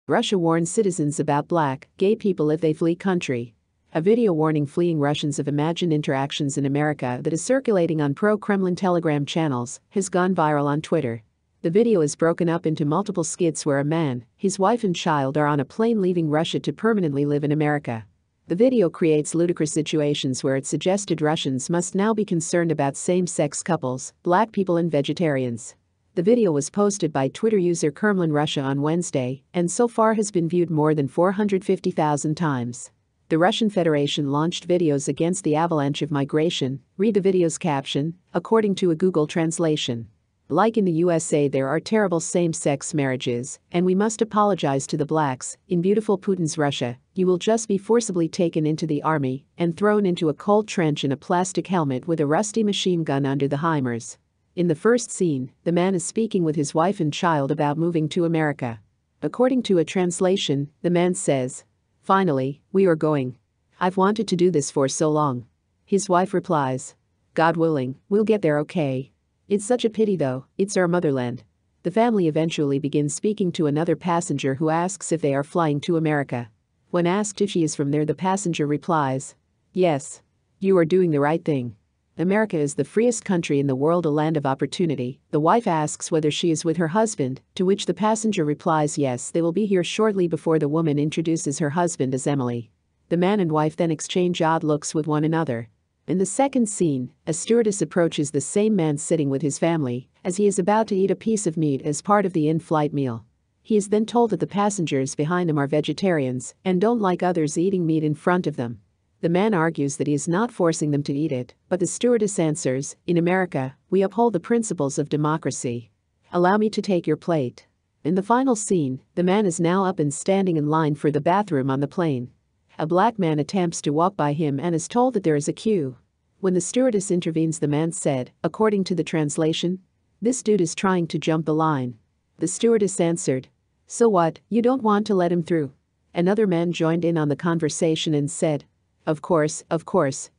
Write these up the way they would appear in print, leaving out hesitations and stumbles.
Russia warns citizens about black, gay people if they flee country. A video warning fleeing Russians of imagined interactions in America that is circulating on pro-Kremlin Telegram channels has gone viral on Twitter. The video is broken up into multiple skits where a man, his wife and child are on a plane leaving Russia to permanently live in America. The video creates ludicrous situations where it suggested Russians must now be concerned about same-sex couples, black people and vegetarians. The video was posted by Twitter user Kremlin Russia on Wednesday and so far has been viewed more than 450,000 times. The Russian Federation launched videos against the avalanche of migration. Read the video's caption, according to a Google translation. Like in the USA, there are terrible same-sex marriages, and we must apologize to the blacks. In beautiful Putin's Russia, you will just be forcibly taken into the army and thrown into a cold trench in a plastic helmet with a rusty machine gun under the HIMARS. In the first scene, the man is speaking with his wife and child about moving to America. According to a translation, the man says, "Finally, we are going. I've wanted to do this for so long." His wife replies, "God willing, we'll get there okay. It's such a pity though, it's our motherland." The family eventually begins speaking to another passenger who asks if they are flying to America. When asked if she is from there, the passenger replies, "Yes. You are doing the right thing. America is the freest country in the world, a land of opportunity." The wife asks whether she is with her husband, to which the passenger replies yes, they will be here shortly, before the woman introduces her husband as Emily. The man and wife then exchange odd looks with one another. In the second scene, a stewardess approaches the same man sitting with his family as he is about to eat a piece of meat as part of the in-flight meal. He is then told that the passengers behind him are vegetarians and don't like others eating meat in front of them. The man argues that he is not forcing them to eat it, but the stewardess answers, "In America, we uphold the principles of democracy. Allow me to take your plate." In the final scene, the man is now up and standing in line for the bathroom on the plane. A black man attempts to walk by him and is told that there is a queue. When the stewardess intervenes, the man said, according to the translation, "This dude is trying to jump the line." The stewardess answered, "So what, you don't want to let him through?" Another man joined in on the conversation and said, of course,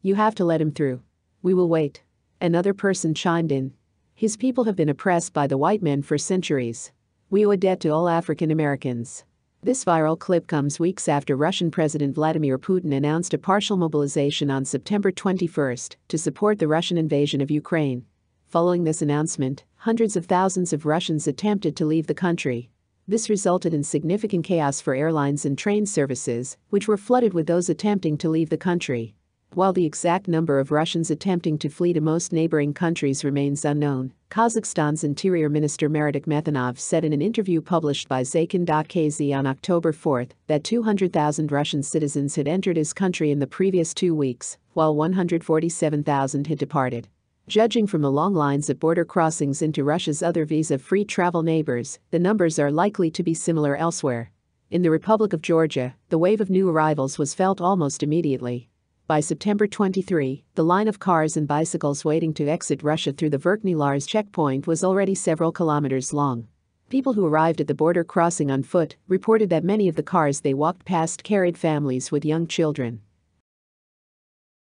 you have to let him through. We will wait." Another person chimed in, "His people have been oppressed by the white men for centuries. We owe a debt to all African Americans." This viral clip comes weeks after Russian President Vladimir Putin announced a partial mobilization on September 21 to support the Russian invasion of Ukraine. Following this announcement, hundreds of thousands of Russians attempted to leave the country. This resulted in significant chaos for airlines and train services, which were flooded with those attempting to leave the country. While the exact number of Russians attempting to flee to most neighboring countries remains unknown, Kazakhstan's Interior Minister Meredith Methanov said in an interview published by Zakin.kz on October 4 that 200,000 Russian citizens had entered his country in the previous 2 weeks, while 147,000 had departed. Judging from the long lines at border crossings into Russia's other visa-free travel neighbors, the numbers are likely to be similar elsewhere. In the Republic of Georgia, the wave of new arrivals was felt almost immediately. By September 23, the line of cars and bicycles waiting to exit Russia through the Verkhney-Lars checkpoint was already several kilometers long. People who arrived at the border crossing on foot reported that many of the cars they walked past carried families with young children.